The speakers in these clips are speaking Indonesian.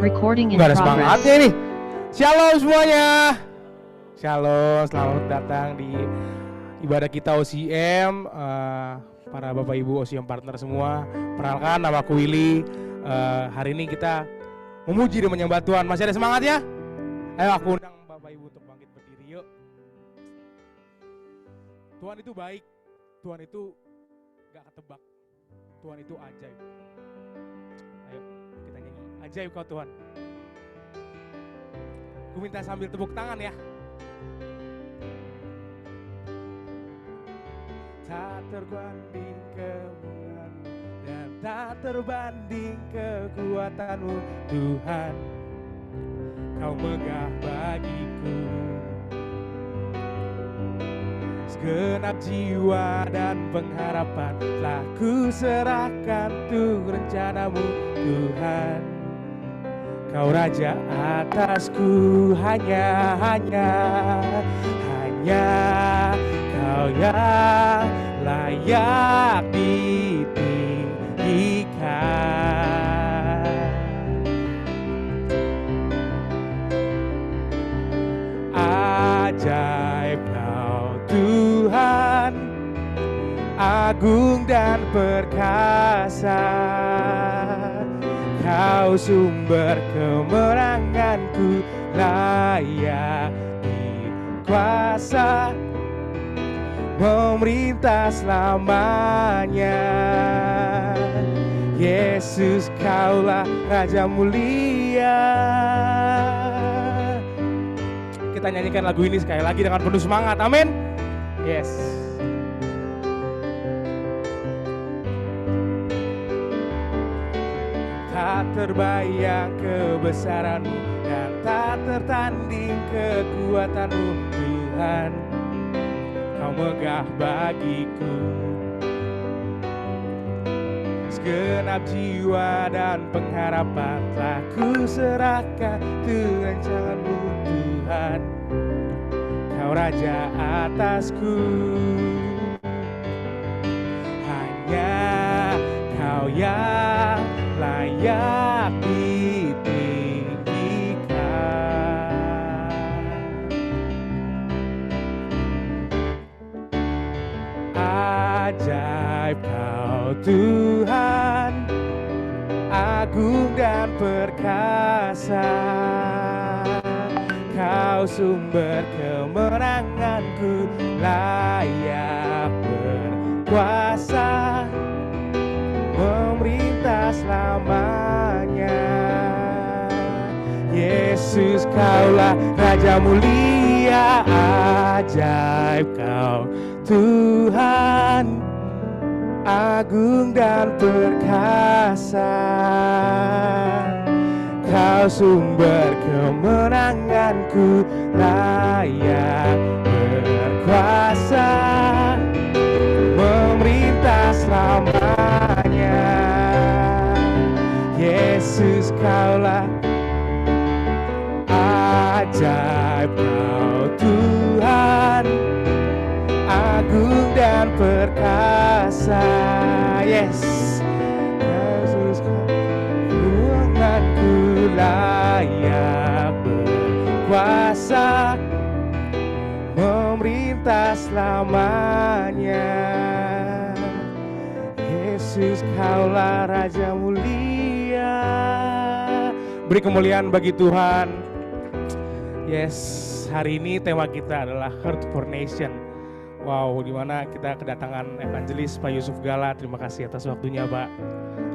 Recording in Nggak ada progress. semangatnya ini. Shalom semuanya. Shalom, selamat datang di ibadah kita OCM. Para Bapak Ibu OCM partner semua. Perkenalkan, nama aku Willy. Hari ini kita memuji dan menyembah Tuhan. Masih ada semangatnya? Ayo aku undang Bapak Ibu untuk bangkit berdiri yuk. Tuhan itu baik. Tuhan itu gak ketebak. Tuhan itu ajaib. Ayo kita nyanyi. Ajaib kau Tuhan. Aku minta sambil tepuk tangan ya. Tak terbanding kemuliaan-Mu dan tak terbanding kekuatan-Mu Tuhan. Kau megah bagiku. Segenap jiwa dan pengharapan telah ku serahkan untuk rencana-Mu Tuhan. Kau Raja atasku, hanya Kau yang layak ditinggikan. Ajaib Kau Tuhan, agung dan perkasa. Kau sumber kemenanganku, layak dikuasa, memerintah selamanya. Yesus Kaulah Raja mulia. Kita nyanyikan lagu ini sekali lagi dengan penuh semangat, amin. Yes. Tak terbayang kebesaran-Mu dan tak tertanding kekuatan-Mu Tuhan. Kau megah bagiku. Segenap jiwa dan pengharapan telah ku serahkan untuk rencana-Mu Tuhan. Kau Raja atasku, hanya Kau yang layak ditinggikan. Ajaib Kau Tuhan, agung dan perkasa. Kau sumber kemenanganku, layak berkuasa, memerintah selamanya. Yesus Kaulah Raja mulia. Ajaib Kau Tuhan, agung dan perkasa. Kau sumber kemenanganku, layak berkuasa, memerintah selamanya. Yesus Kaulah ajaib Kau Tuhan, agung dan perkasa. Yes. Yesus Kaulah layak berkuasa, memerintah selamanya. Yesus Kaulah Raja mulia. Beri kemuliaan bagi Tuhan. Yes, hari ini tema kita adalah Heart for Nation. Wow, dimana kita kedatangan evangelis Pak Yusuf Gala. Terima kasih atas waktunya Pak.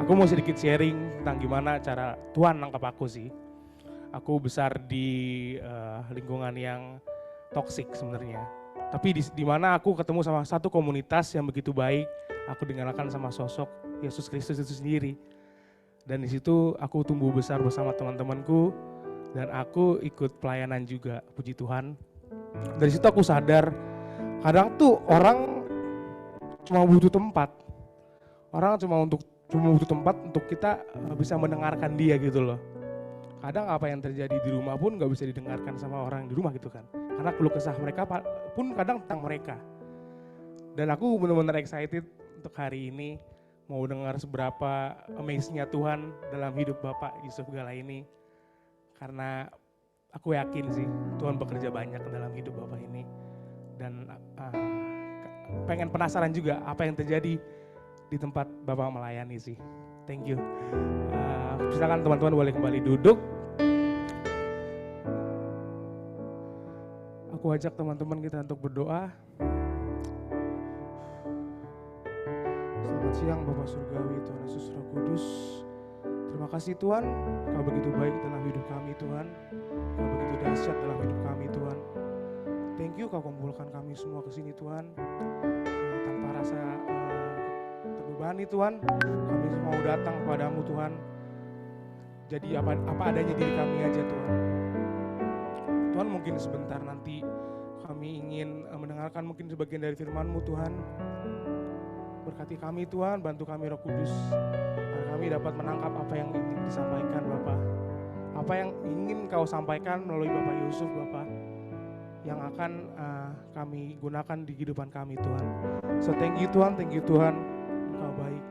Aku mau sedikit sharing tentang gimana cara Tuhan nangkap aku sih. Aku besar di lingkungan yang toksik sebenarnya. Tapi di mana aku ketemu sama satu komunitas yang begitu baik. Aku dikenalkan sama sosok Yesus Kristus itu sendiri. Dan di situ aku tumbuh besar bersama teman-temanku. Dan aku ikut pelayanan juga, puji Tuhan. Dari situ aku sadar, kadang tuh orang cuma butuh tempat. Orang cuma butuh tempat untuk kita bisa mendengarkan dia gitu loh. Kadang apa yang terjadi di rumah pun gak bisa didengarkan sama orang di rumah gitu kan. Karena keluh kesah mereka pun kadang tentang mereka. Dan aku benar-benar excited untuk hari ini mau dengar seberapa amaze-nya Tuhan dalam hidup Bapak Yusuf Gala ini. Karena aku yakin sih Tuhan bekerja banyak dalam hidup Bapak ini. Dan pengen penasaran juga apa yang terjadi di tempat Bapak melayani sih. Thank you. Silakan teman-teman boleh kembali duduk. Aku ajak teman-teman kita untuk berdoa. Selamat siang Bapak Surgawi, Tuhan Yesus Roh Kudus. Terima kasih Tuhan, Kau begitu baik dalam hidup kami Tuhan. Kau begitu dahsyat dalam hidup kami Tuhan. Thank you Kau kumpulkan kami semua ke sini Tuhan. Tanpa rasa terbebani Tuhan, kami mau datang kepadamu Tuhan. Jadi apa adanya diri kami aja Tuhan. Tuhan mungkin sebentar nanti kami ingin mendengarkan mungkin sebagian dari firman-Mu Tuhan. Berkati kami Tuhan, bantu kami Roh Kudus. Agar kami dapat menangkap apa yang ingin disampaikan Bapak. Apa yang ingin Kau sampaikan melalui Bapak Yusuf Bapak. Yang akan kami gunakan di kehidupan kami Tuhan. So thank you Tuhan, Engkau baik.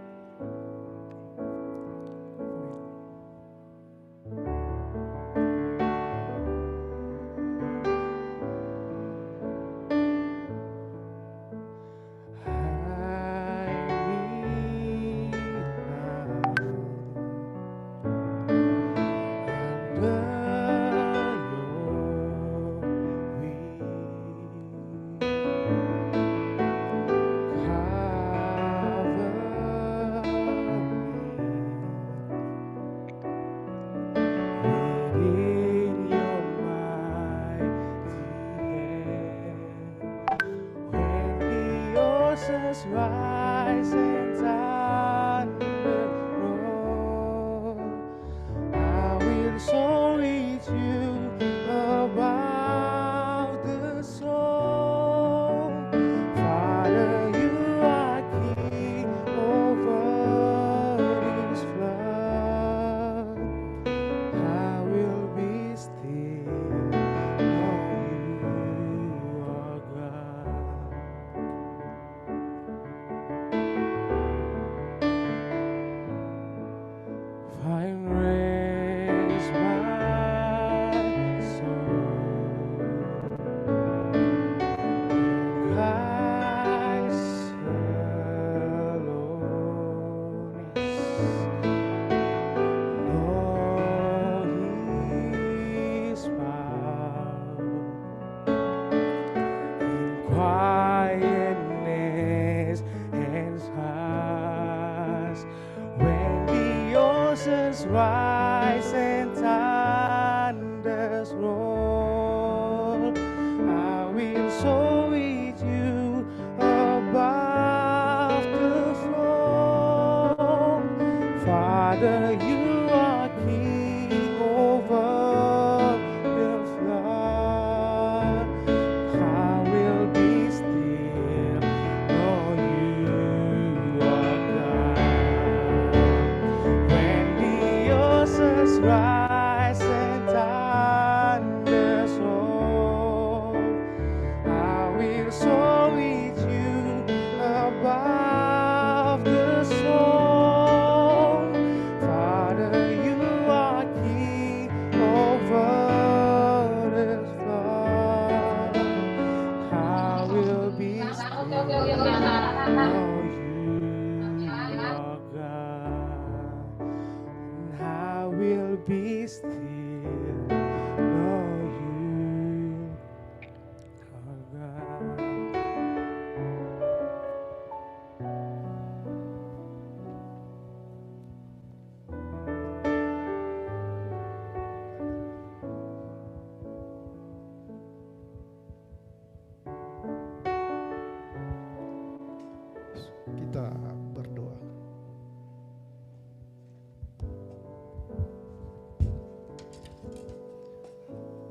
Kita berdoa.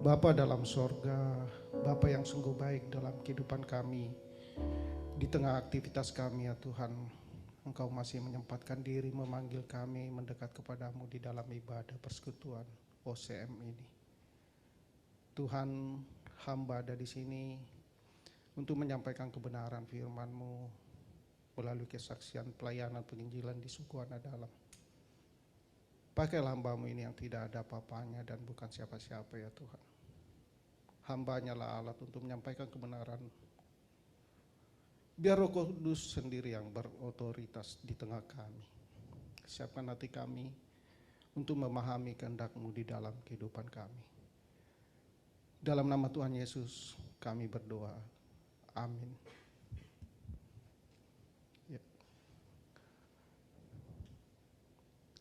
Bapa dalam sorga, Bapa yang sungguh baik dalam kehidupan kami, di tengah aktivitas kami ya Tuhan, Engkau masih menyempatkan diri memanggil kami mendekat kepadamu di dalam ibadah persekutuan OCM ini. Tuhan, hamba ada di sini untuk menyampaikan kebenaran firman-Mu melalui kesaksian pelayanan penginjilan di suku Anak Dalam. Pakailah hamba-Mu ini yang tidak ada apa-apanya dan bukan siapa-siapa ya Tuhan. Hamba-Nya lah alat untuk menyampaikan kebenaran. Biar Roh Kudus sendiri yang berotoritas di tengah kami. Siapkan hati kami untuk memahami kehendak-Mu di dalam kehidupan kami. Dalam nama Tuhan Yesus kami berdoa. Amin. Ya.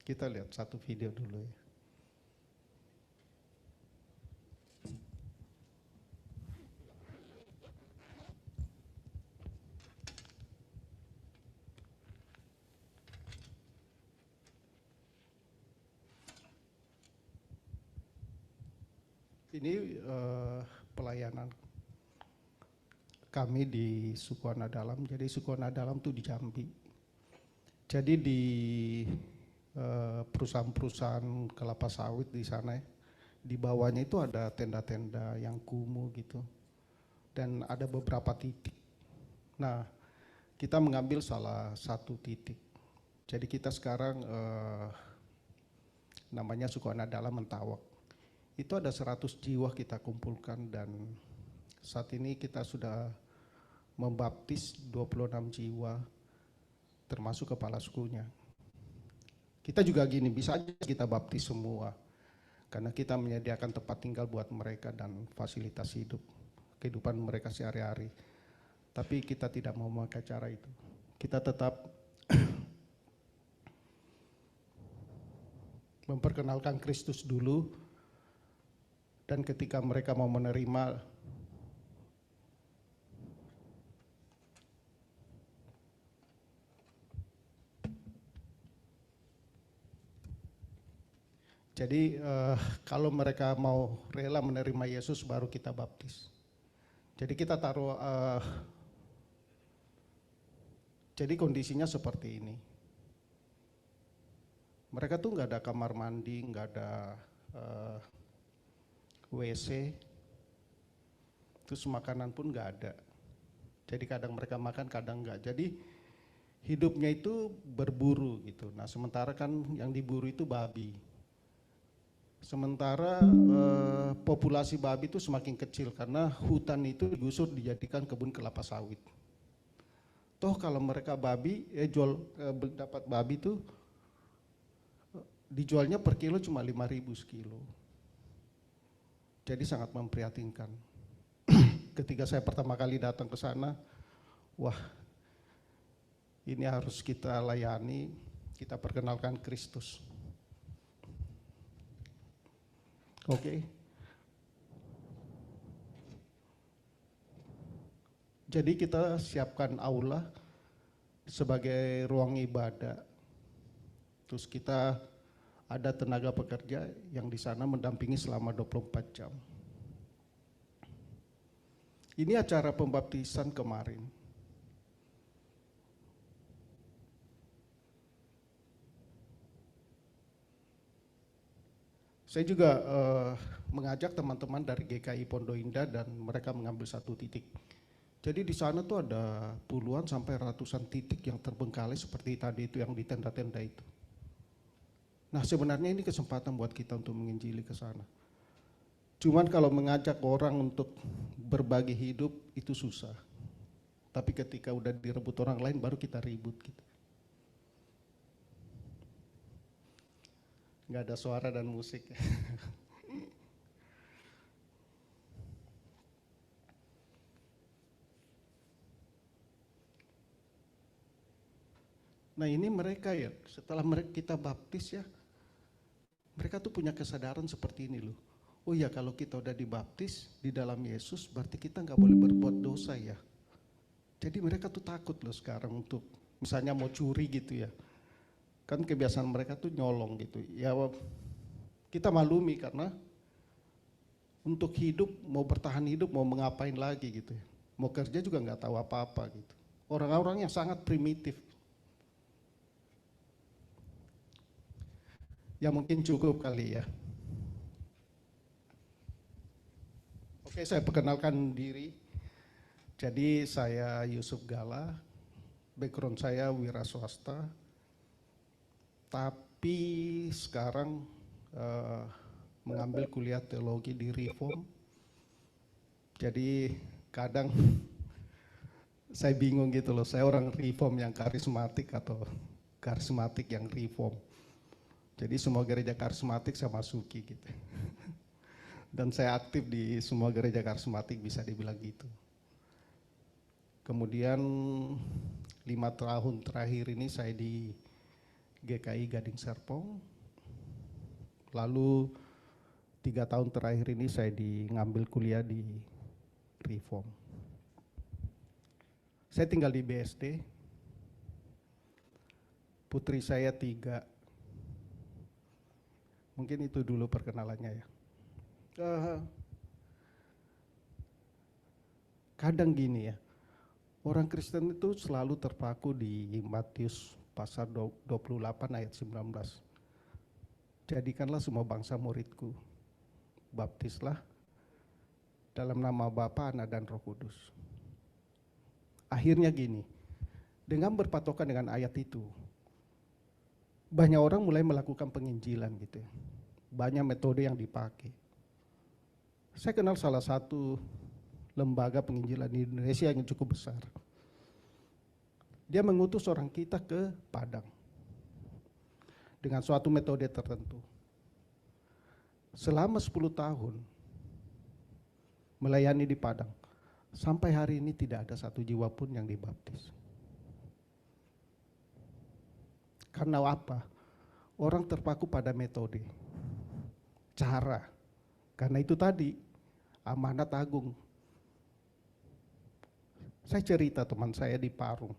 Kita lihat satu video dulu ya. Ini pelayanan kami di Suku Anak Dalam. Jadi Suku Anak Dalam itu di Jambi. Jadi di perusahaan-perusahaan kelapa sawit di sana, di bawahnya itu ada tenda-tenda yang kumuh gitu. Dan ada beberapa titik. Nah, kita mengambil salah satu titik. Jadi kita sekarang namanya Suku Anak Dalam Mentawak. Itu ada 100 jiwa kita kumpulkan dan saat ini kita sudah membaptis 26 jiwa termasuk kepala sukunya. Kita juga gini, bisa aja kita baptis semua karena kita menyediakan tempat tinggal buat mereka dan fasilitas hidup, kehidupan mereka sehari-hari. Tapi kita tidak mau memakai cara itu. Kita tetap memperkenalkan Kristus dulu. Dan ketika mereka mau menerima, jadi kalau mereka mau rela menerima Yesus baru kita baptis. Jadi kita taruh, jadi kondisinya seperti ini. Mereka tuh nggak ada kamar mandi, nggak ada WC, terus makanan pun nggak ada. Jadi kadang mereka makan, kadang nggak. Jadi hidupnya itu berburu gitu. Nah sementara kan yang diburu itu babi. Sementara populasi babi itu semakin kecil karena hutan itu digusur dijadikan kebun kelapa sawit. Toh kalau mereka babi, dapat babi itu dijualnya per kilo cuma 5.000 sekilo. Jadi sangat memprihatinkan. Ketika saya pertama kali datang ke sana, wah ini harus kita layani, kita perkenalkan Kristus. Oke. Jadi kita siapkan aula sebagai ruang ibadah. Terus kita ada tenaga pekerja yang di sana mendampingi selama 24 jam. Ini acara pembaptisan kemarin. Saya juga mengajak teman-teman dari GKI Pondok Indah dan mereka mengambil satu titik. Jadi di sana tuh ada puluhan sampai ratusan titik yang terbengkalai seperti tadi itu yang di tenda-tenda itu. Nah sebenarnya ini kesempatan buat kita untuk menginjili ke sana. Cuman kalau mengajak orang untuk berbagi hidup itu susah. Tapi ketika udah direbut orang lain baru kita ribut gitu. Nggak ada suara dan musik. Nah ini mereka ya, setelah kita baptis ya, mereka tuh punya kesadaran seperti ini loh. Oh ya kalau kita udah dibaptis di dalam Yesus berarti kita nggak boleh berbuat dosa ya. Jadi mereka tuh takut loh sekarang untuk misalnya mau curi gitu ya. Kan kebiasaan mereka tuh nyolong gitu. Ya kita maklumi karena untuk hidup, mau bertahan hidup, mau mengapain lagi gitu ya. Mau kerja juga nggak tahu apa-apa gitu. Orang-orang yang sangat primitif. Ya mungkin cukup kali ya. Oke, saya perkenalkan diri. Jadi saya Yusuf Gala, background saya wira swasta. Tapi sekarang mengambil kuliah teologi di Reform. Jadi kadang saya bingung gitu loh, saya orang Reform yang karismatik atau karismatik yang Reform. Jadi semua gereja karismatik saya masuki gitu. Dan saya aktif di semua gereja karismatik, bisa dibilang gitu. Kemudian 5 tahun terakhir ini saya di GKI Gading Serpong. Lalu 3 tahun terakhir ini saya ngambil kuliah di Reform. Saya tinggal di BSD. Putri saya 3. Mungkin itu dulu perkenalannya ya. Kadang gini ya, orang Kristen itu selalu terpaku di Matius pasal 28 ayat 19. Jadikanlah semua bangsa muridku, baptislah dalam nama Bapa, Anak, dan Roh Kudus. Akhirnya gini, dengan berpatokan dengan ayat itu, banyak orang mulai melakukan penginjilan gitu ya. Banyak metode yang dipakai. Saya kenal salah satu lembaga penginjilan di Indonesia yang cukup besar. Dia mengutus orang kita ke Padang dengan suatu metode tertentu. Selama 10 tahun melayani di Padang, sampai hari ini tidak ada satu jiwa pun yang dibaptis. Karena apa? Orang terpaku pada metode, cara. Karena itu tadi, amanat agung. Saya cerita teman saya di Parung,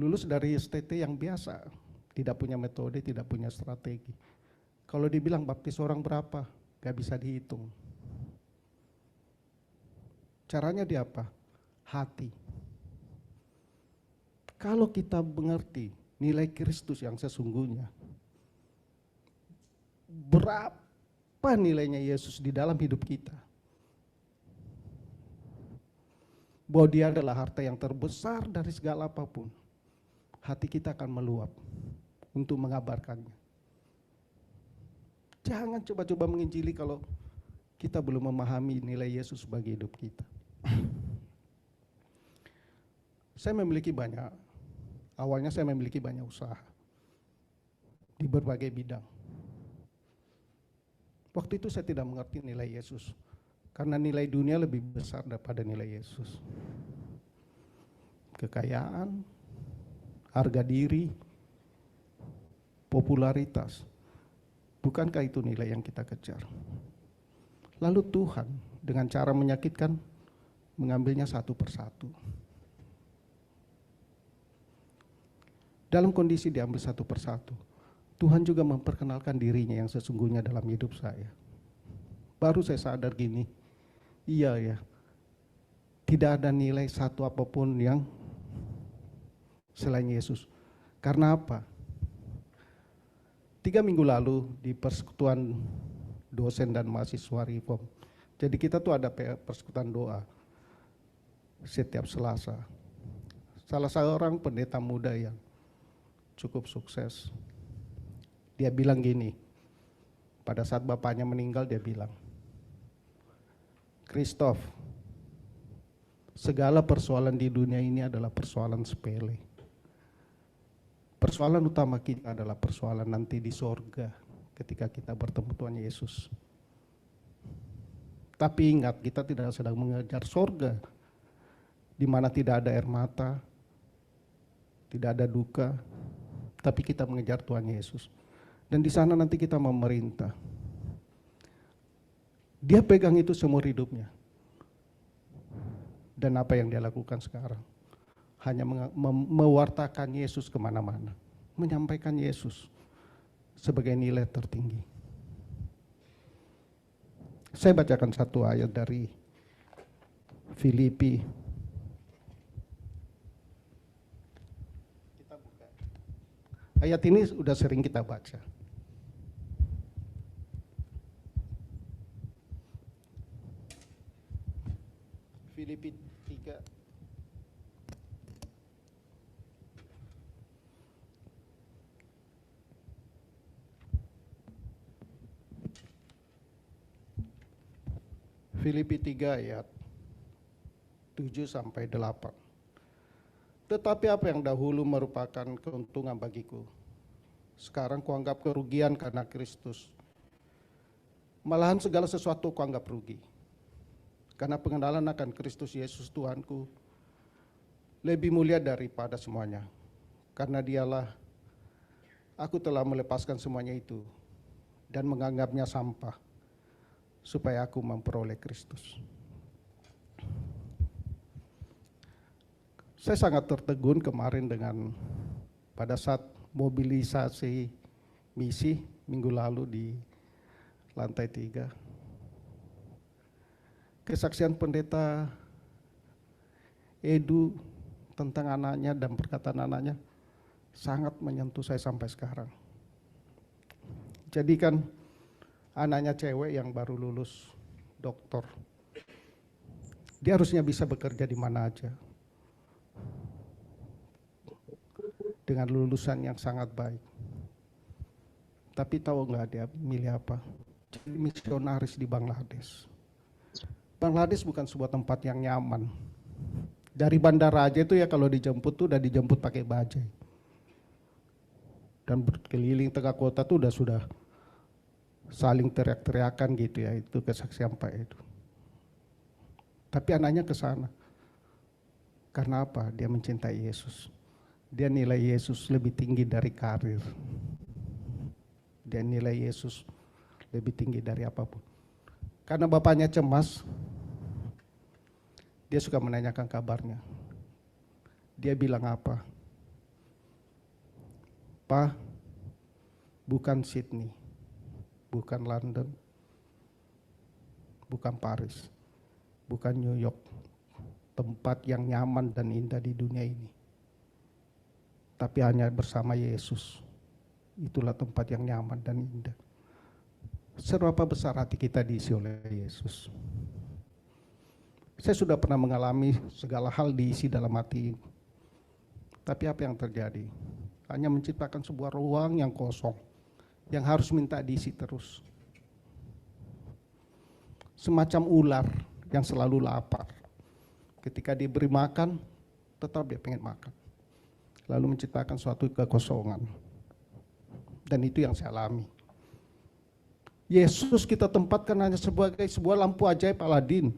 lulus dari STT yang biasa, tidak punya metode, tidak punya strategi. Kalau dibilang baptis orang berapa, gak bisa dihitung. Caranya dia apa? Hati. Kalau kita mengerti nilai Kristus yang sesungguhnya, berapa nilainya Yesus di dalam hidup kita, bahwa dia adalah harta yang terbesar dari segala apapun, hati kita akan meluap untuk mengabarkannya. Jangan coba-coba menginjili kalau kita belum memahami nilai Yesus bagi hidup kita. Awalnya saya memiliki banyak usaha di berbagai bidang. Waktu itu saya tidak mengerti nilai Yesus, karena nilai dunia lebih besar daripada nilai Yesus. Kekayaan, harga diri, popularitas, bukankah itu nilai yang kita kejar? Lalu Tuhan dengan cara menyakitkan mengambilnya satu persatu. Dalam kondisi diambil satu persatu, Tuhan juga memperkenalkan dirinya yang sesungguhnya dalam hidup saya. Baru saya sadar gini, iya ya, tidak ada nilai satu apapun yang selain Yesus. Karena apa? 3 minggu lalu di persekutuan dosen dan mahasiswa Reform. Jadi kita tuh ada persekutuan doa setiap Selasa. Salah seorang pendeta muda yang cukup sukses, dia bilang gini, pada saat bapaknya meninggal dia bilang, Christoph, segala persoalan di dunia ini adalah persoalan sepele. Persoalan utama kita adalah persoalan nanti di sorga ketika kita bertemu Tuhan Yesus. Tapi ingat, kita tidak sedang mengejar sorga di mana tidak ada air mata, tidak ada duka, tapi kita mengejar Tuhan Yesus. Dan di sana nanti kita memerintah. Dia pegang itu seumur hidupnya. Dan apa yang dia lakukan sekarang? Hanya mewartakan Yesus kemana-mana. Menyampaikan Yesus sebagai nilai tertinggi. Saya bacakan satu ayat dari Filipi. Ayat ini sudah sering kita baca. Filipi 3. Filipi 3 ayat 7 sampai 8. Tetapi apa yang dahulu merupakan keuntungan bagiku, sekarang kuanggap kerugian karena Kristus. Malahan segala sesuatu kuanggap rugi, karena pengenalan akan Kristus Yesus Tuhanku lebih mulia daripada semuanya. Karena dialah aku telah melepaskan semuanya itu dan menganggapnya sampah, supaya aku memperoleh Kristus. Saya sangat tertegun kemarin pada saat mobilisasi misi minggu lalu di lantai 3. Kesaksian pendeta Edu tentang anaknya dan perkataan anaknya sangat menyentuh saya sampai sekarang. Jadi kan anaknya cewek yang baru lulus doktor. Dia harusnya bisa bekerja di mana aja. Dengan lulusan yang sangat baik. Tapi tahu nggak dia milih apa? Jadi misionaris di Bangladesh. Bangladesh bukan sebuah tempat yang nyaman. Dari bandara aja itu ya kalau dijemput tuh udah dijemput pakai bajai. Dan berkeliling tengah kota tuh sudah saling teriak-teriakan gitu ya, itu kesaksian Pak Edu. Tapi anaknya ke sana. Karena apa? Dia mencintai Yesus. Dia nilai Yesus lebih tinggi dari karir. Dia nilai Yesus lebih tinggi dari apapun. Karena bapaknya cemas, dia suka menanyakan kabarnya. Dia bilang apa? Pak, bukan Sydney, bukan London, bukan Paris, bukan New York, tempat yang nyaman dan indah di dunia ini. Tapi hanya bersama Yesus, itulah tempat yang nyaman dan indah. Seberapa besar hati kita diisi oleh Yesus. Saya sudah pernah mengalami segala hal diisi dalam hati. Tapi apa yang terjadi? Hanya menciptakan sebuah ruang yang kosong, yang harus minta diisi terus. Semacam ular yang selalu lapar. Ketika diberi makan, tetap dia pengen makan. Lalu menciptakan suatu kekosongan. Dan itu yang saya alami. Yesus kita tempatkan hanya sebagai sebuah lampu ajaib Aladin.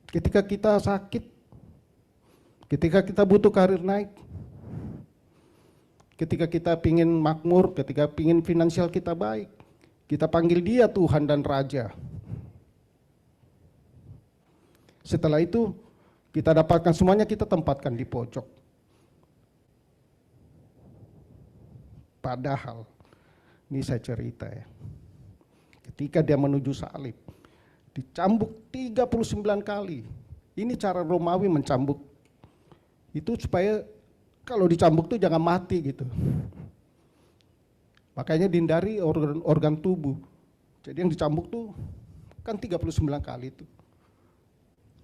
Ketika kita sakit, ketika kita butuh karir naik, ketika kita pingin makmur, ketika pingin finansial kita baik, kita panggil dia Tuhan dan Raja. Setelah itu kita dapatkan semuanya, kita tempatkan di pojok. Padahal, ini saya cerita ya, ketika dia menuju salib, dicambuk 39 kali. Ini cara Romawi mencambuk. Itu supaya kalau dicambuk tuh jangan mati gitu. Makanya dihindari organ tubuh. Jadi yang dicambuk tuh kan 39 kali itu.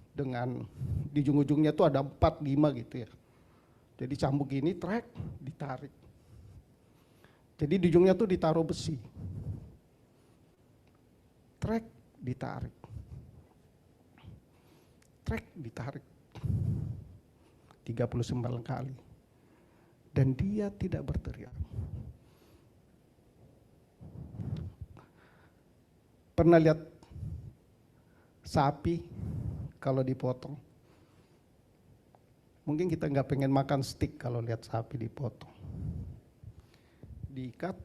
Dengan di ujung-ujungnya tuh ada 4-5 gitu ya. Jadi cambuk ini trek, ditarik. Jadi di ujungnya tuh ditaruh besi. Trek, ditarik. Trek, ditarik. 39 kali. Dan dia tidak berteriak. Pernah lihat sapi kalau dipotong? Mungkin kita nggak pengen makan steak kalau lihat sapi dipotong. Diikat,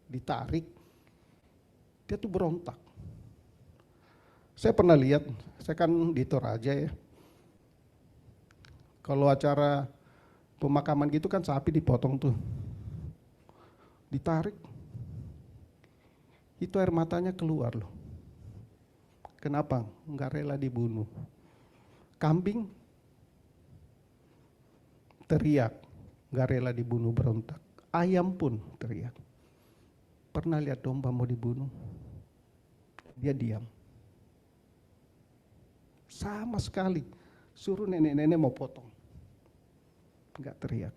ditarik, dia tuh berontak. Saya pernah lihat, saya kan di Toraja ya. Kalau acara pemakaman gitu kan sapi dipotong tuh. Ditarik. Itu air matanya keluar loh. Kenapa? Enggak rela dibunuh. Kambing teriak, enggak rela dibunuh, berontak. Ayam pun teriak. Pernah lihat domba mau dibunuh? Dia diam. Sama sekali. Suruh nenek-nenek mau potong. Enggak teriak.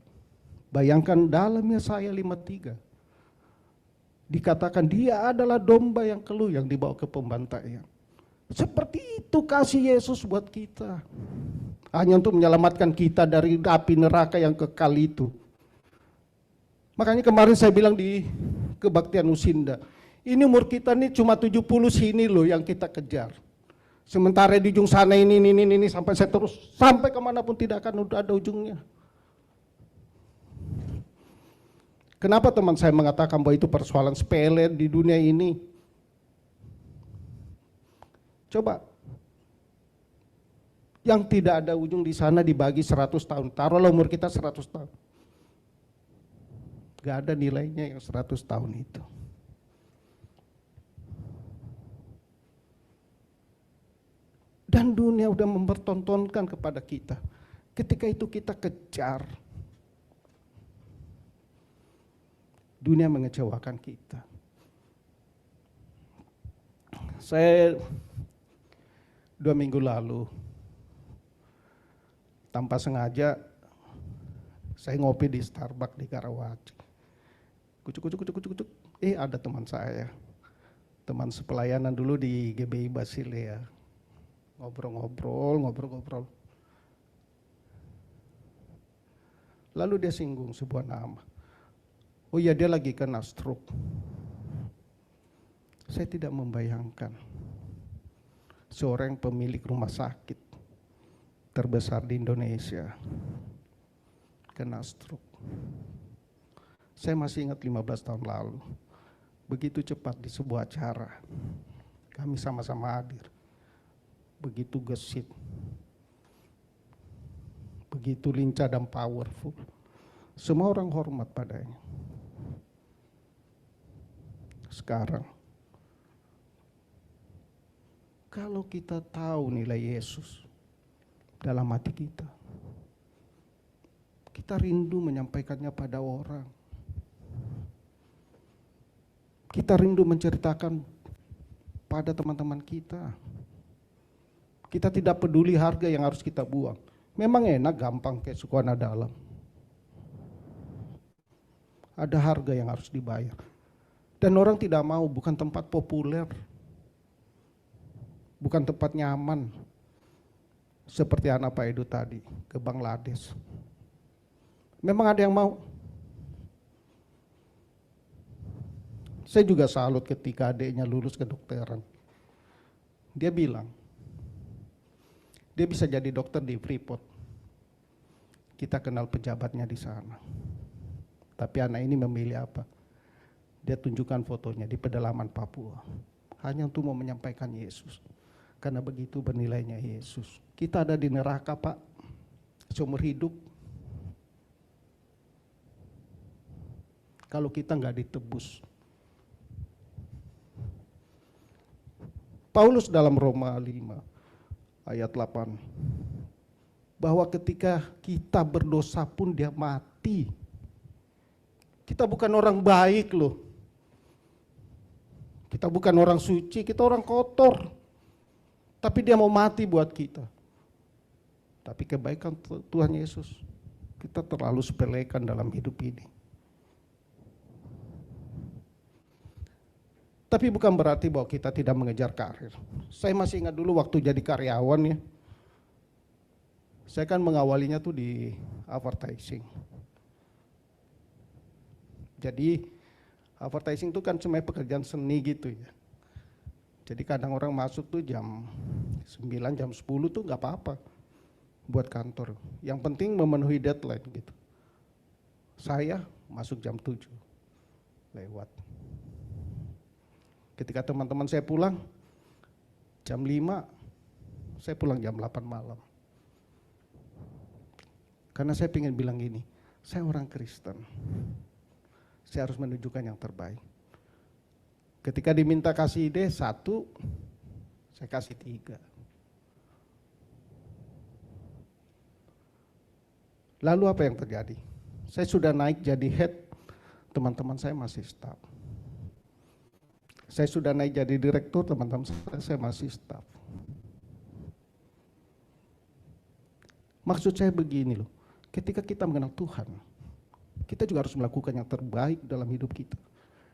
Bayangkan dalamnya saya 53. Dikatakan dia adalah domba yang keluh yang dibawa ke pembantaian. Seperti itu kasih Yesus buat kita. Hanya untuk menyelamatkan kita dari api neraka yang kekal itu. Makanya kemarin saya bilang di kebaktian Usinda, ini umur kita nih cuma 70 sini loh yang kita kejar. Sementara di ujung sana ini sampai saya terus, sampai kemanapun tidak akan ada ujungnya. Kenapa teman saya mengatakan bahwa itu persoalan sepele di dunia ini? Coba, yang tidak ada ujung di sana dibagi 100 tahun, taruhlah umur kita 100 tahun. Gak ada nilainya yang 100 tahun itu. Dan dunia udah mempertontonkan kepada kita. Ketika itu kita kejar. Dunia mengecewakan kita. Saya 2 minggu lalu, tanpa sengaja, saya ngopi di Starbucks di Karawaci. Kucuk. Ada teman saya, teman sepelayanan dulu di GBI Basilea. Ngobrol. Lalu dia singgung sebuah nama. Oh iya, dia lagi kena stroke. Saya tidak membayangkan seorang pemilik rumah sakit terbesar di Indonesia kena stroke. Saya masih ingat 15 tahun lalu, begitu cepat di sebuah acara, kami sama-sama hadir, begitu gesit, begitu lincah dan powerful, semua orang hormat padanya. Sekarang, kalau kita tahu nilai Yesus dalam hati kita, kita rindu menyampaikannya pada orang. Kita rindu menceritakan pada teman-teman kita. Kita tidak peduli harga yang harus kita buang. Memang enak, gampang kayak Sukoana Dalam. Ada harga yang harus dibayar. Dan orang tidak mau, bukan tempat populer. Bukan tempat nyaman. Seperti anak Pak Edu tadi, ke Bangladesh. Memang ada yang mau. Saya juga salut ketika adiknya lulus kedokteran. Dia bilang, dia bisa jadi dokter di Freeport. Kita kenal pejabatnya di sana. Tapi anak ini memilih apa? Dia tunjukkan fotonya di pedalaman Papua. Hanya untuk mau menyampaikan Yesus. Karena begitu bernilainya Yesus. Kita ada di neraka, Pak, seumur hidup. Kalau kita nggak ditebus. Paulus dalam Roma 5 ayat 8. Bahwa ketika kita berdosa pun dia mati. Kita bukan orang baik loh. Kita bukan orang suci, kita orang kotor. Tapi dia mau mati buat kita. Tapi kebaikan Tuhan Yesus, kita terlalu sepelekan dalam hidup ini. Tapi bukan berarti bahwa kita tidak mengejar karir. Saya masih ingat dulu waktu jadi karyawan ya. Saya kan mengawalinya tuh di advertising. Jadi advertising itu kan cuma pekerjaan seni gitu ya. Jadi kadang orang masuk tuh jam 9, jam 10 tuh gak apa-apa buat kantor. Yang penting memenuhi deadline gitu. Saya masuk jam 7 lewat. Ketika teman-teman saya pulang jam 5, saya pulang jam 8 malam. Karena saya ingin bilang gini, saya orang Kristen. Saya harus menunjukkan yang terbaik. Ketika diminta kasih ide 1, saya kasih 3. Lalu apa yang terjadi? Saya sudah naik jadi head, teman-teman saya masih staff. Saya sudah naik jadi direktur, teman-teman saya masih staff. Maksud saya begini loh, ketika kita mengenal Tuhan, kita juga harus melakukan yang terbaik dalam hidup kita.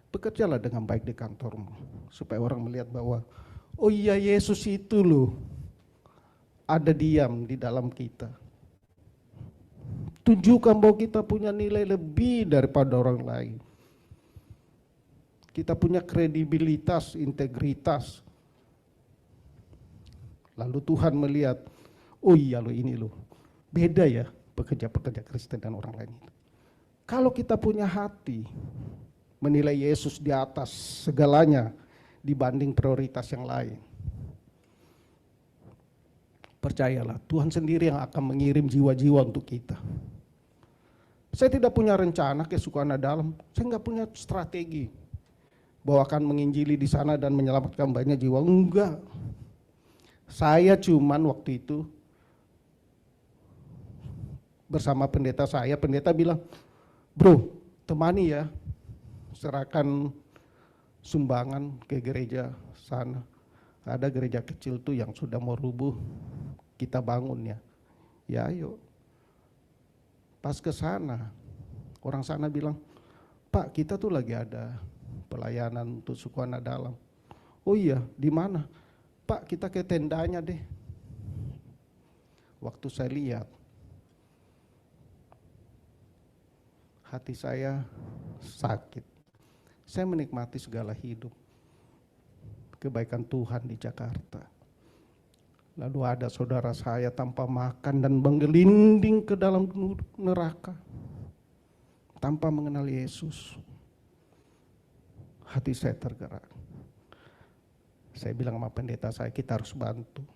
Bekerjalah dengan baik di kantormu, supaya orang melihat bahwa, oh iya Yesus itu loh, ada diam di dalam kita. Tunjukkan bahwa kita punya nilai lebih daripada orang lain. Kita punya kredibilitas, integritas. Lalu Tuhan melihat, oh iya loh ini loh, beda ya pekerja-pekerja Kristen dan orang lain itu. Kalau kita punya hati menilai Yesus di atas segalanya dibanding prioritas yang lain, percayalah Tuhan sendiri yang akan mengirim jiwa-jiwa untuk kita. Saya tidak punya rencana kesukaan dalam, saya nggak punya strategi bahwa akan menginjili di sana dan menyelamatkan banyak jiwa, enggak. Saya cuman waktu itu bersama pendeta saya, pendeta bilang, bro temani ya, serahkan sumbangan ke gereja sana. Ada gereja kecil tuh yang sudah mau rubuh, kita bangun ya. Ya ayo. Pas ke sana, orang sana bilang, Pak kita tuh lagi ada pelayanan untuk suku anak dalam. Oh iya, di mana? Pak kita ke tendanya deh. Waktu saya lihat, hati saya sakit. Saya menikmati segala hidup, kebaikan Tuhan di Jakarta. Lalu ada saudara saya tanpa makan dan menggelinding ke dalam neraka, tanpa mengenal Yesus. Hati saya tergerak. Saya bilang sama pendeta saya, kita harus bantu.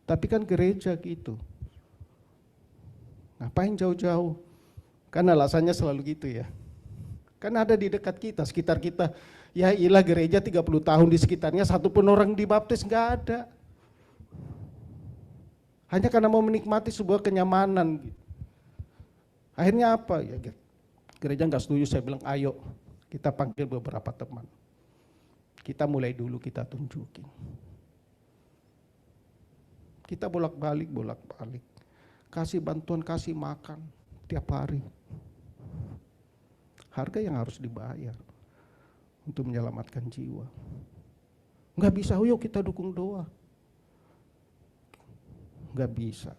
Tapi kan gereja gitu, ngapain jauh-jauh? Kan alasannya selalu gitu ya. Kan ada di dekat kita, sekitar kita. Ya ilah gereja 30 tahun di sekitarnya, satu pun orang dibaptis nggak ada. Hanya karena mau menikmati sebuah kenyamanan. Akhirnya apa? Ya gereja nggak setuju, saya bilang ayo kita panggil beberapa teman. Kita mulai dulu kita tunjukin. Kita bolak-balik. Kasih bantuan, kasih makan tiap hari. Harga yang harus dibayar untuk menyelamatkan jiwa. Nggak bisa, yuk kita dukung doa. Nggak bisa.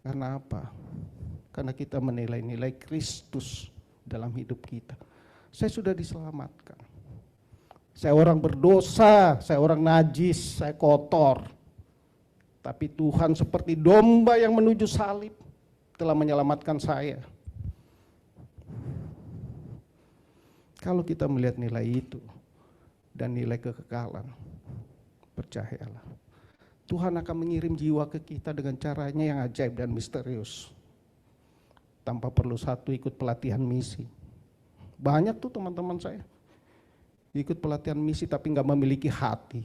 Karena apa? Karena kita menilai-nilai Kristus dalam hidup kita. Saya sudah diselamatkan. Saya orang berdosa, saya orang najis, saya kotor. Tapi Tuhan seperti domba yang menuju salib telah menyelamatkan saya. Kalau kita melihat nilai itu dan nilai kekekalan, percayalah, Tuhan akan mengirim jiwa ke kita dengan caranya yang ajaib dan misterius. Tanpa perlu satu ikut pelatihan misi. Banyak tuh teman-teman saya ikut pelatihan misi tapi nggak memiliki hati.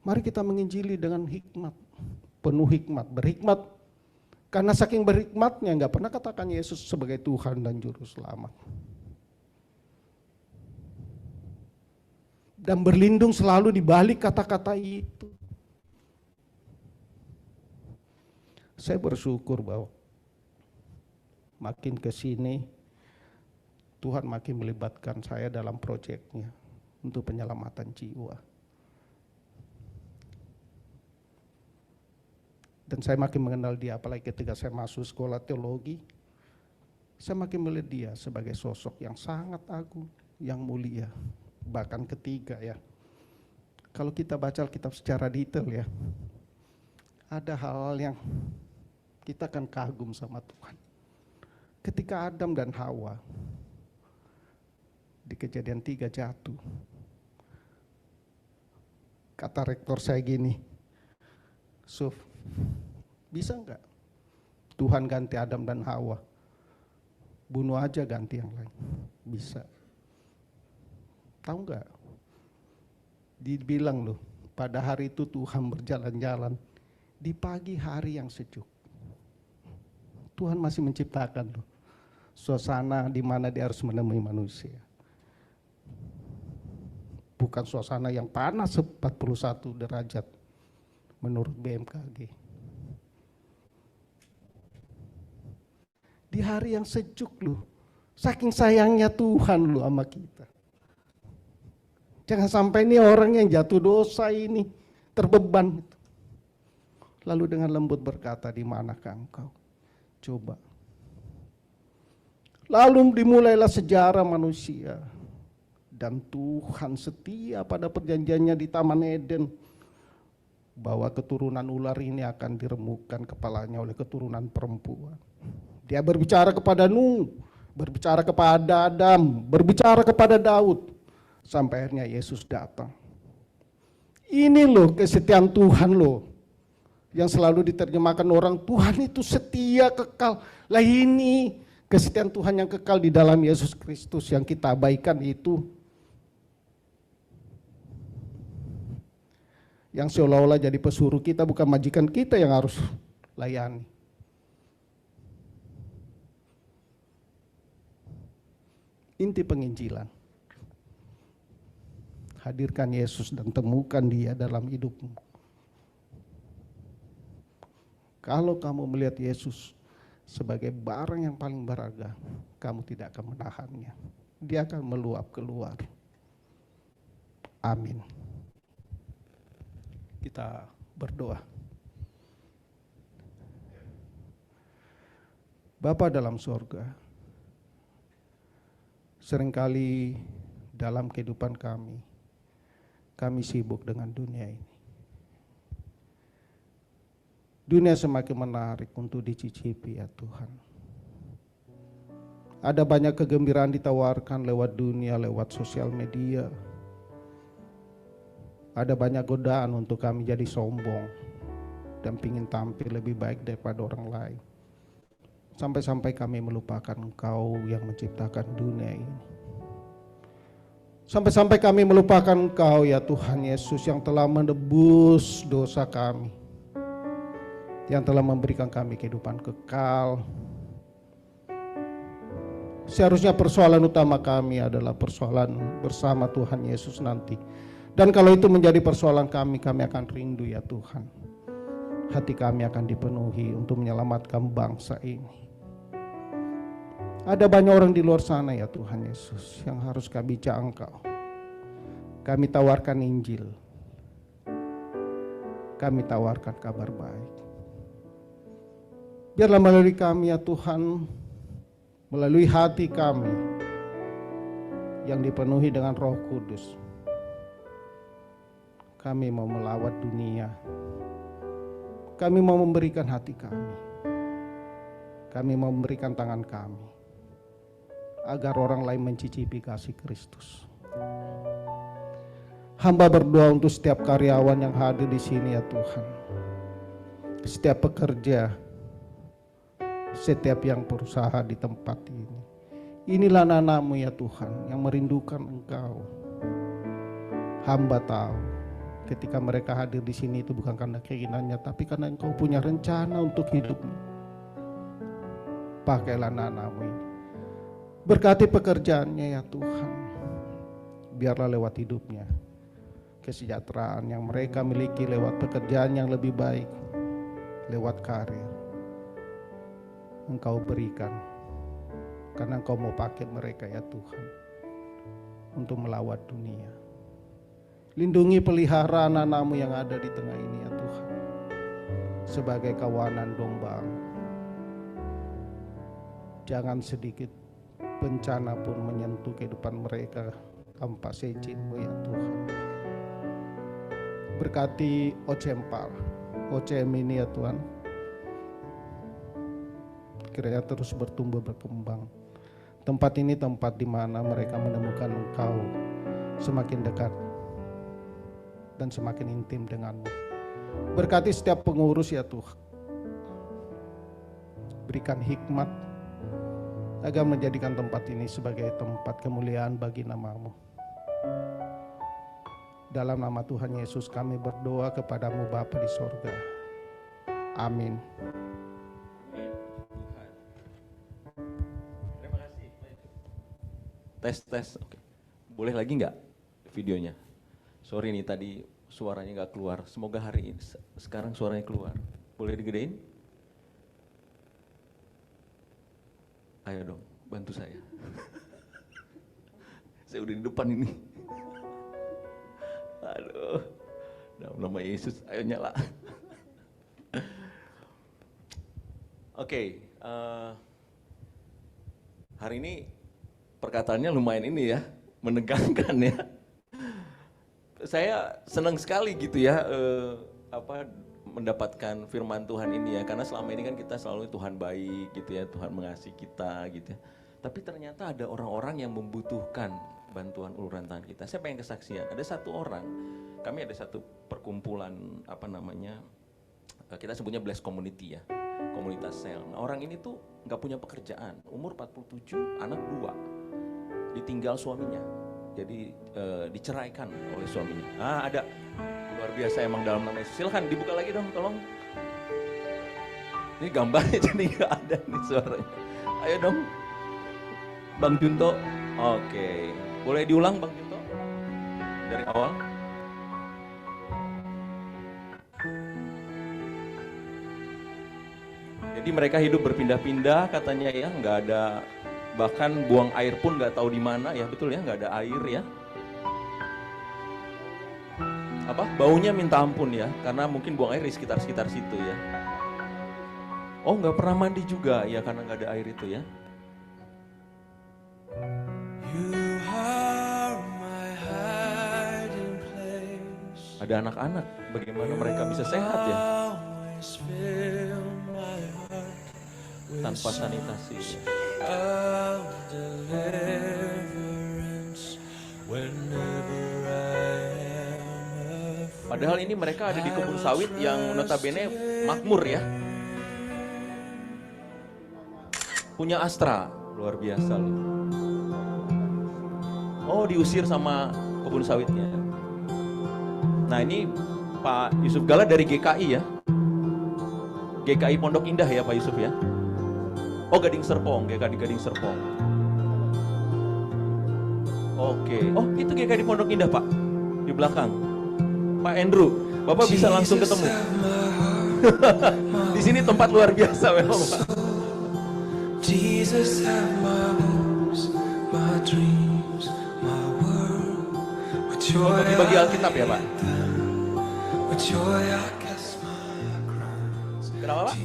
Mari kita menginjili dengan hikmat, penuh hikmat, berhikmat. Karena saking berhikmatnya nggak pernah katakan Yesus sebagai Tuhan dan Juru Selamat. Dan berlindung selalu di balik kata-kata itu. Saya bersyukur bahwa makin ke sini Tuhan makin melibatkan saya dalam proyeknya untuk penyelamatan jiwa. Dan saya makin mengenal dia, apalagi ketika saya masuk sekolah teologi, saya makin melihat dia sebagai sosok yang sangat agung, yang mulia, bahkan ketiga ya. Kalau kita baca Alkitab secara detail ya, ada hal-hal yang kita akan kagum sama Tuhan. Ketika Adam dan Hawa di Kejadian 3 jatuh, kata rektor saya gini, Suf, bisa enggak Tuhan ganti Adam dan Hawa? Bunuh aja ganti yang lain. Bisa. Tahu enggak? Dibilang loh, pada hari itu Tuhan berjalan-jalan di pagi hari yang sejuk. Tuhan masih menciptakan loh suasana di mana dia harus menemui manusia. Bukan suasana yang panas 41 derajat menurut BMKG. Di hari yang sejuk loh. Saking sayangnya Tuhan loh sama kita. Jangan sampai ini orang yang jatuh dosa ini terbeban. Lalu dengan lembut berkata, di manakah engkau? Coba. Lalu dimulailah sejarah manusia. Dan Tuhan setia pada perjanjiannya di Taman Eden. Bahwa keturunan ular ini akan diremukkan kepalanya oleh keturunan perempuan. Dia berbicara kepada Nuh, berbicara kepada Adam, berbicara kepada Daud. Sampai akhirnya Yesus datang. Ini loh kesetiaan Tuhan loh. Yang selalu diterjemahkan orang, Tuhan itu setia kekal. Lah ini kesetiaan Tuhan yang kekal di dalam Yesus Kristus yang kita abaikan itu. Yang seolah-olah jadi pesuruh kita, bukan majikan kita yang harus layani. Inti penginjilan. Hadirkan Yesus dan temukan Dia dalam hidupmu. Kalau kamu melihat Yesus sebagai barang yang paling berharga, kamu tidak akan menahannya. Dia akan meluap keluar. Amin. Kita berdoa. Bapa dalam sorga, seringkali dalam kehidupan kami sibuk dengan dunia ini. Dunia semakin menarik untuk dicicipi ya Tuhan. Ada banyak kegembiraan ditawarkan lewat dunia, lewat sosial media. Ada banyak godaan untuk kami jadi sombong dan pingin tampil lebih baik daripada orang lain. Sampai-sampai kami melupakan Engkau yang menciptakan dunia ini. Sampai-sampai kami melupakan Engkau ya Tuhan Yesus yang telah menebus dosa kami. Yang telah memberikan kami kehidupan kekal. Seharusnya persoalan utama kami adalah persoalan bersama Tuhan Yesus nanti. Dan kalau itu menjadi persoalan kami akan rindu ya Tuhan. Hati kami akan dipenuhi untuk menyelamatkan bangsa ini. Ada banyak orang di luar sana ya Tuhan Yesus yang harus kami jangkau. Kami tawarkan Injil. Kami tawarkan kabar baik. Biarlah melalui kami ya Tuhan, melalui hati kami yang dipenuhi dengan Roh Kudus, kami mau melawat dunia. Kami mau memberikan hati kami. Kami mau memberikan tangan kami. Agar orang lain mencicipi kasih Kristus. Hamba berdoa untuk setiap karyawan yang hadir di sini ya Tuhan. Setiap pekerja, setiap yang berusaha di tempat ini. Inilah anak-Mu ya Tuhan yang merindukan Engkau. Hamba tahu ketika mereka hadir di sini itu bukan karena keinginannya, tapi karena Engkau punya rencana untuk hidupnya. Pakailah anak-Mu ini. Berkati pekerjaannya ya Tuhan. Biarlah lewat hidupnya kesejahteraan yang mereka miliki lewat pekerjaan yang lebih baik, lewat karir, Engkau berikan. Karena Engkau mau pakai mereka ya Tuhan untuk melawat dunia. Lindungi pelihara anak-anak-Mu yang ada di tengah ini ya Tuhan. Sebagai kawanan domba-Mu. Jangan sedikit bencana pun menyentuh kehidupan mereka tanpa seizin-Mu ya Tuhan. Berkati OCM ini ya Tuhan. Kiranya terus bertumbuh berkembang. Tempat ini tempat di mana mereka menemukan Engkau semakin dekat dan semakin intim denganmu. Berkati setiap pengurus ya Tuhan. Berikan hikmat agar menjadikan tempat ini sebagai tempat kemuliaan bagi nama-Mu. Dalam nama Tuhan Yesus kami berdoa kepadamu Bapa di sorga. Amin. Terima kasih. Tes. Oke. Boleh lagi nggak videonya? Sorry nih tadi suaranya nggak keluar. Semoga hari ini sekarang suaranya keluar. Boleh digedein? Ayo dong, bantu saya. Saya udah di depan ini. Aduh, dalam nama Yesus, ayo nyala. Oke, hari ini perkataannya lumayan ini ya, menegangkan ya. Saya senang sekali gitu ya, mendapatkan firman Tuhan ini ya, karena selama ini kan kita selalu Tuhan baik gitu ya, Tuhan mengasihi kita gitu ya. Tapi ternyata ada orang-orang yang membutuhkan bantuan uluran tangan kita. Saya pengen kesaksian, ada satu orang, kami ada satu perkumpulan kita sebutnya Bless Community ya, komunitas sel. Nah, orang ini tuh nggak punya pekerjaan, umur 47, anak 2, ditinggal suaminya. Jadi diceraikan oleh suaminya. Ada luar biasa emang dalam nama Yesus. Silahkan dibuka lagi dong, tolong. Ini gambarnya jadi nggak ada nih suaranya. Ayo dong, Bang Junto. Oke, boleh diulang Bang Junto dari awal. Jadi mereka hidup berpindah-pindah katanya ya, nggak ada. Bahkan buang air pun nggak tahu di mana ya, betul ya, nggak ada air ya. Baunya minta ampun ya, karena mungkin buang air di sekitar situ ya. Oh, nggak pernah mandi juga ya, karena nggak ada air itu ya. Ada anak-anak, bagaimana mereka bisa sehat ya? Tanpa sanitasi ya. Padahal ini mereka ada di kebun sawit yang notabene makmur ya. Punya Astra, luar biasa loh. Oh, diusir sama kebun sawitnya. Nah, ini Pak Yusuf Gala dari GKI ya. GKI Pondok Indah ya Pak Yusuf ya. Oh, Gading Serpong, GKI Gading Serpong. Oke. Oh, itu GKI di Pondok Indah Pak, di belakang. Pak Andrew, Bapak bisa langsung ketemu. Di sini tempat luar biasa memang Pak. Bagi Alkitab ya Pak. Kenapa Pak?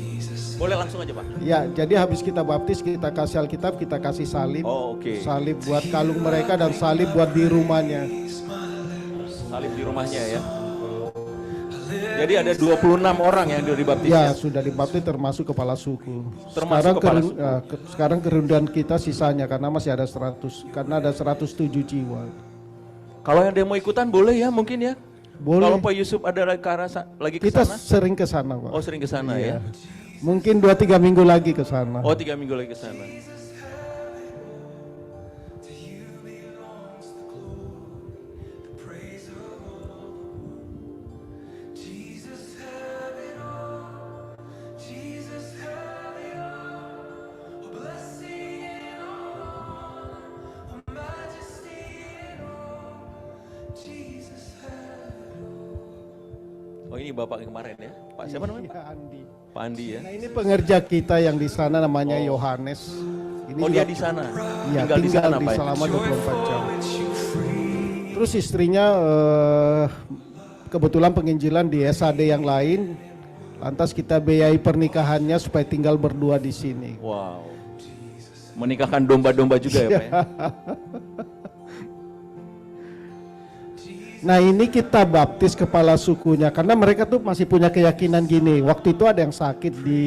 Boleh langsung aja Pak. Ya, jadi habis kita baptis kita kasih Alkitab, kita kasih salib. Oh, oke. Salib buat kalung mereka dan salib buat di rumahnya. Salib di rumahnya ya. Jadi ada 26 orang yang dibaptis Ya, ya? sudah dibaptis termasuk kepala suku. Termasuk kepala suku. Sekarang kerunduan kita sisanya karena masih ada 100, karena ada 107 jiwa. Kalau yang demo ikutan boleh ya mungkin ya? Boleh. Kalau Pak Yusuf ada lagi ke Kita sana? sering ke sana, Pak. Oh, sering ke sana ya? Mungkin 2-3 minggu lagi ke sana. Oh, 3 minggu lagi ke sana. Oh, ini Bapak kemarin ya? Pak siapa namanya? Iya, Andi. Pak Andi ya? Nah, ini pengerja kita yang di sana namanya Yohanes. Ini Oh, juga- dia di sana? Iya, tinggal di sana Pak? selama 24 jam. Terus istrinya kebetulan penginjilan di SAD yang lain. Lantas kita biayai pernikahannya supaya tinggal berdua di sini. Wow. Menikahkan domba-domba juga ya Pak ya? Nah, ini kita baptis kepala sukunya karena mereka tuh masih punya keyakinan gini. Waktu itu ada yang sakit di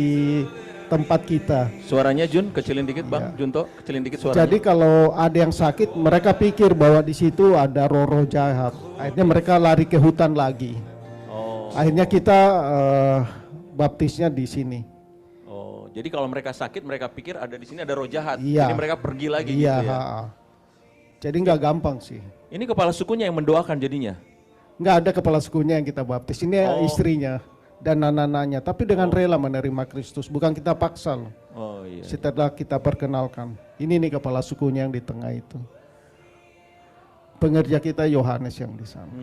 tempat kita. Suaranya Jun, kecilin dikit Bang, Junto, kecilin dikit suaranya. Jadi kalau ada yang sakit, mereka pikir bahwa di situ ada roh-roh jahat. Akhirnya mereka lari ke hutan lagi. Oh. Akhirnya kita baptisnya di sini. Oh, jadi kalau mereka sakit, mereka pikir ada di sini ada roh jahat. Iya. Jadi mereka pergi lagi Iya. gitu ya. Jadi nggak gampang sih. Ini kepala sukunya yang mendoakan jadinya. Nggak ada kepala sukunya yang kita baptis. Ini istrinya dan anak-anaknya. Tapi dengan rela menerima Kristus. Bukan kita paksa loh. Oh iya. Setelah kita perkenalkan. Ini nih kepala sukunya yang di tengah itu. Pengerja kita Yohanes yang di sana.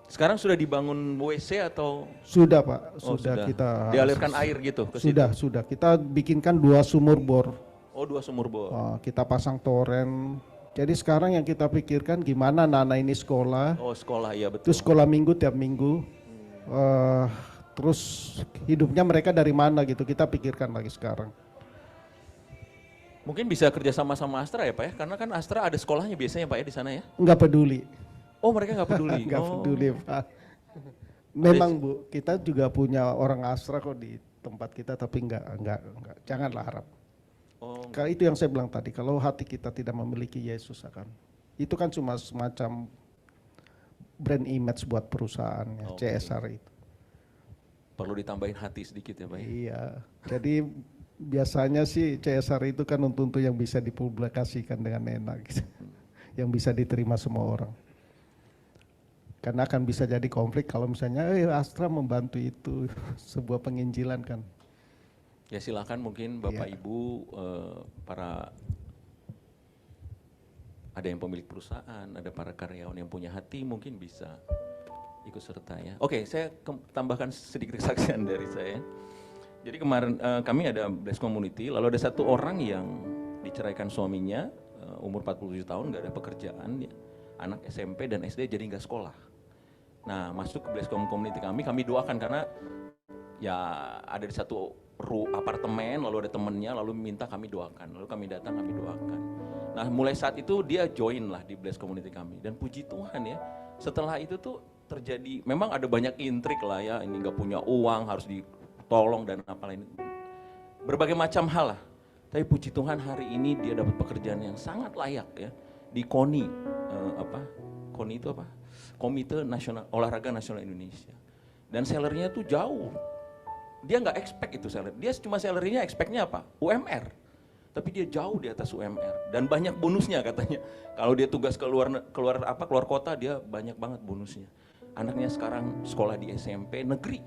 Sekarang sudah dibangun WC atau? Sudah Pak, Oh, sudah kita dialirkan air gitu ke situ? sudah kita bikinkan 2 sumur bor. Oh, 2 sumur bor. Kita pasang toren. Jadi sekarang yang kita pikirkan gimana anak-anak ini sekolah. Oh, sekolah, iya betul. Terus sekolah minggu tiap minggu. Terus hidupnya mereka dari mana gitu, kita pikirkan lagi sekarang. Mungkin bisa kerja sama Astra ya Pak ya? Karena kan Astra ada sekolahnya biasanya Pak ya di sana ya? Enggak peduli. Oh, mereka nggak peduli? Enggak peduli Pak. Memang Bu, kita juga punya orang Astra kok di tempat kita, tapi enggak. Janganlah harap. Oh, Karena itu yang saya bilang tadi, kalau hati kita tidak memiliki Yesus akan. Itu kan cuma semacam brand image buat perusahaan ya, CSR itu. perlu ditambahin hati sedikit ya Pak ya? Iya, jadi biasanya sih CSR itu kan untuk yang bisa dipublikasikan dengan enak gitu. Yang bisa diterima semua orang. Karena akan bisa jadi konflik kalau misalnya Astra membantu itu sebuah penginjilan kan. Ya silakan mungkin Bapak Ibu, para ada yang pemilik perusahaan, ada para karyawan yang punya hati mungkin bisa ikut serta ya. Oke, saya tambahkan sedikit kesaksian dari saya. Jadi kemarin kami ada Bless Community, lalu ada satu orang yang diceraikan suaminya, umur 47 tahun, nggak ada pekerjaan, ya. Anak SMP dan SD jadi nggak sekolah. Nah masuk ke Bless Community kami doakan karena ya ada di satu apartemen, lalu ada temennya, lalu minta kami doakan, lalu kami datang kami doakan. Nah mulai saat itu dia join lah di Bless Community kami, dan puji Tuhan ya, setelah itu tuh terjadi, memang ada banyak intrik lah ya, ini nggak punya uang harus ditolong dan apa lain, berbagai macam hal lah. Tapi puji Tuhan hari ini dia dapat pekerjaan yang sangat layak ya di KONI, KONI itu apa? Komite Nasional Olahraga Nasional Indonesia. Dan salary-nya tuh jauh. Dia nggak expect itu salary. Dia cuma salary-nya expect-nya apa? UMR. Tapi dia jauh di atas UMR dan banyak bonusnya katanya. Kalau dia tugas keluar kota dia banyak banget bonusnya. Anaknya sekarang sekolah di SMP negeri.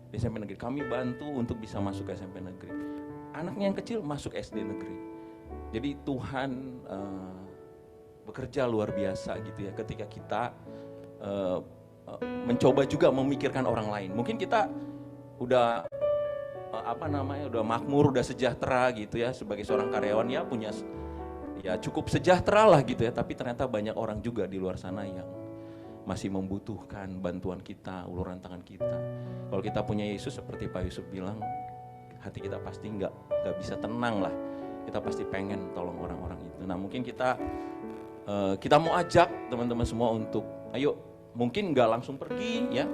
Di SMP negeri. Kami bantu untuk bisa masuk ke SMP negeri. Anaknya yang kecil masuk SD negeri. Jadi Tuhan bekerja luar biasa gitu ya ketika kita mencoba juga memikirkan orang lain. Mungkin kita udah udah makmur, udah sejahtera gitu ya sebagai seorang karyawan ya, punya ya cukup sejahtera lah gitu ya, tapi ternyata banyak orang juga di luar sana yang masih membutuhkan bantuan kita, uluran tangan kita. Kalau kita punya Yesus seperti Pak Yusuf bilang, hati kita pasti nggak bisa tenang lah. Kita pasti pengen tolong orang-orang itu. Nah mungkin kita mau ajak teman-teman semua untuk ayo, mungkin nggak langsung pergi ya,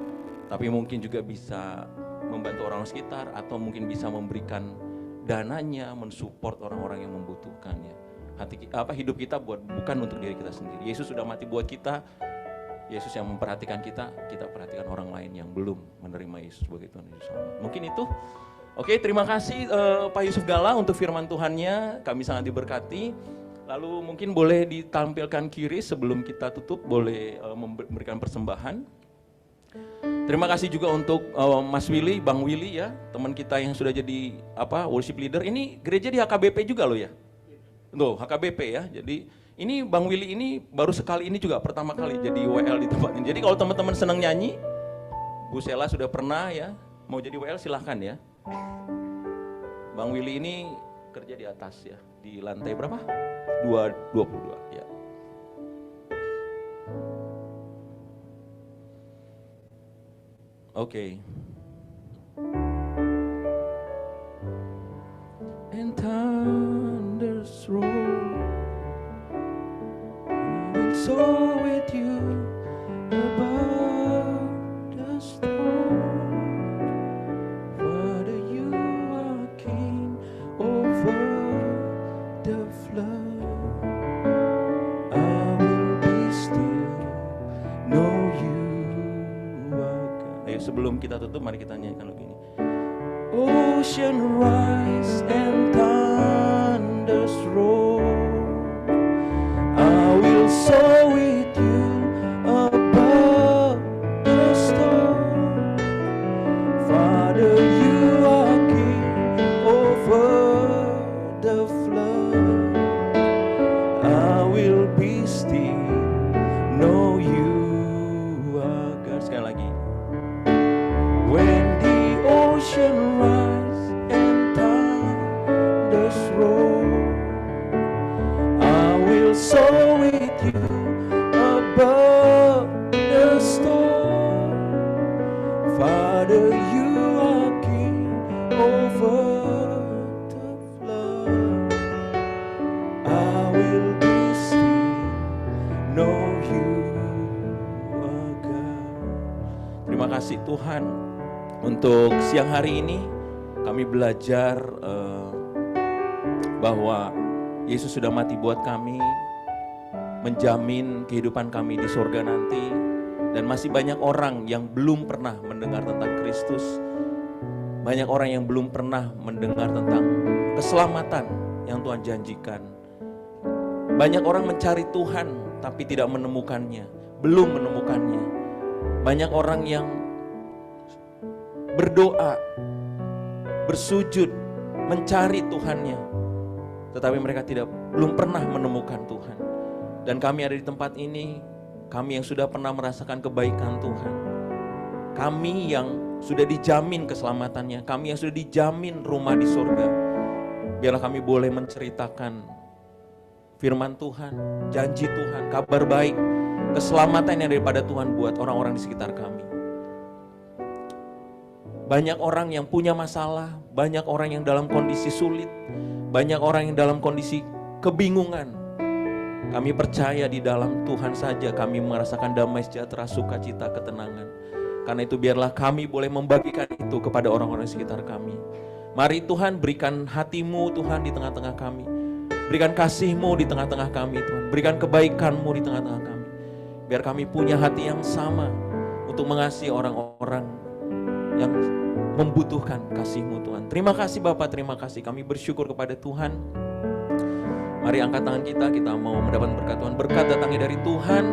tapi mungkin juga bisa membantu orang sekitar atau mungkin bisa memberikan dananya, mensupport orang-orang yang membutuhkan ya. Hidup kita bukan untuk diri kita sendiri. Yesus sudah mati buat kita. Yesus yang memperhatikan kita perhatikan orang lain yang belum menerima Yesus sebagai Tuhan Yesus. Mungkin itu. Oke, terima kasih Pak Yusuf Gala untuk firman Tuhannya. Kami sangat diberkati. Lalu mungkin boleh ditampilkan kiri sebelum kita tutup, boleh memberikan persembahan. Terima kasih juga untuk Mas Willy, Bang Willy ya, teman kita yang sudah jadi worship leader. Ini gereja di HKBP juga loh ya. Tuh, HKBP ya. Jadi ini Bang Willy ini baru sekali ini juga pertama kali jadi WL di tempat ini. Jadi kalau teman-teman senang nyanyi, Bu Sela sudah pernah ya, mau jadi WL silahkan ya. Bang Willy ini kerja di atas ya, di lantai berapa? 22 ya. Oke. And thunders roll, will soar with you above the storm. Father, you are king over the flood. I will be still, know you are God. Ayo sebelum kita tutup, mari kita nyanyikan lagu ini. Ocean rise and thunders roar, I will soar with you above the storm. Father, you are king over the flood. I will be still, know you are God. waters roll, I will soar with you above the storm. Father, you are king over the flood. I will be still, know you are God. Terima kasih Tuhan, untuk siang hari ini kami belajar bahwa Yesus sudah mati buat kami, menjamin kehidupan kami di sorga nanti. Dan masih banyak orang yang belum pernah mendengar tentang Kristus. Banyak orang yang belum pernah mendengar tentang keselamatan yang Tuhan janjikan. Banyak orang mencari Tuhan tapi tidak menemukannya, belum menemukannya. Banyak orang yang berdoa, bersujud, mencari Tuhannya, tetapi mereka belum pernah menemukan Tuhan. Dan kami ada di tempat ini, kami yang sudah pernah merasakan kebaikan Tuhan, kami yang sudah dijamin keselamatannya, kami yang sudah dijamin rumah di surga, biarlah kami boleh menceritakan firman Tuhan, janji Tuhan, kabar baik, keselamatan yang daripada Tuhan buat orang-orang di sekitar kami. Banyak orang yang punya masalah, banyak orang yang dalam kondisi sulit, banyak orang yang dalam kondisi kebingungan. Kami percaya di dalam Tuhan saja kami merasakan damai sejahtera, sukacita, ketenangan. Karena itu biarlah kami boleh membagikan itu kepada orang-orang di sekitar kami. Mari Tuhan, berikan hati-Mu Tuhan di tengah-tengah kami. Berikan kasih-Mu di tengah-tengah kami Tuhan. Berikan kebaikan-Mu di tengah-tengah kami. Biar kami punya hati yang sama untuk mengasihi orang-orang yang membutuhkan kasih-Mu Tuhan. Terima kasih Bapak, terima kasih. Kami bersyukur kepada Tuhan. Mari angkat tangan kita mau mendapat berkat Tuhan. Berkat datangnya dari Tuhan.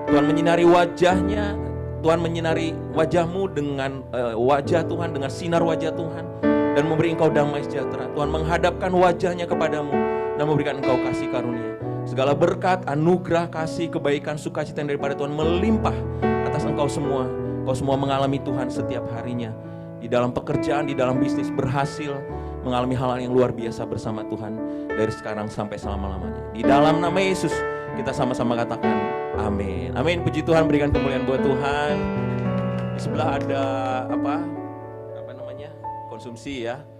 Tuhan menyinari wajahnya, Tuhan menyinari wajah-Mu dengan wajah Tuhan, dengan sinar wajah Tuhan. Dan memberi engkau damai sejahtera. Tuhan menghadapkan wajahnya kepadamu dan memberikan engkau kasih karunia. Segala berkat, anugerah, kasih, kebaikan, sukacita yang daripada Tuhan melimpah atas engkau semua. Engkau semua mengalami Tuhan setiap harinya. Di dalam pekerjaan, di dalam bisnis, berhasil mengalami hal-hal yang luar biasa bersama Tuhan dari sekarang sampai selama-lamanya. Di dalam nama Yesus kita sama-sama katakan amin. Amin. Puji Tuhan, berikan kemuliaan buat Tuhan. Di sebelah ada apa namanya? Konsumsi ya.